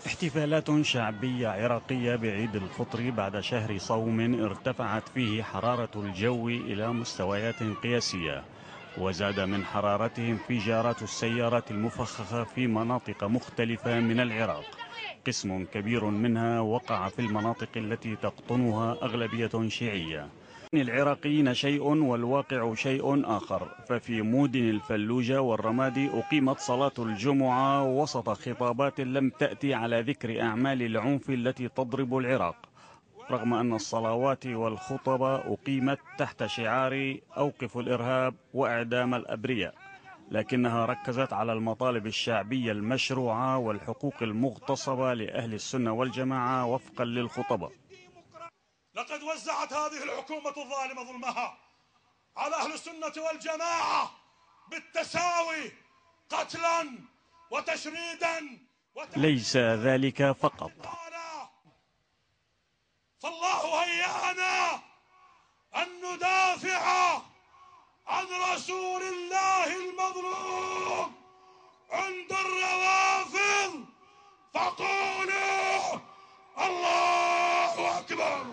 احتفالات شعبية عراقية بعيد الفطر بعد شهر صوم ارتفعت فيه حرارة الجو إلى مستويات قياسية، وزاد من حرارته انفجارات السيارات المفخخة في مناطق مختلفة من العراق. قسم كبير منها وقع في المناطق التي تقطنها أغلبية شيعية. العراقيين شيء والواقع شيء آخر، ففي مدن الفلوجة والرمادي أقيمت صلاة الجمعة وسط خطابات لم تأتي على ذكر أعمال العنف التي تضرب العراق، رغم أن الصلوات والخطب أقيمت تحت شعار أوقفوا الإرهاب وإعدام الأبرياء، لكنها ركزت على المطالب الشعبية المشروعة والحقوق المغتصبة لأهل السنة والجماعة وفقا للخطباء. لقد وزعت هذه الحكومة الظالمة ظلمها على أهل السنة والجماعة بالتساوي قتلا وتشريدا ليس ذلك فقط، فالله هيأنا أن ندافع عن رسول الله المظلوم عند الروافض، فقولوا الله أكبر.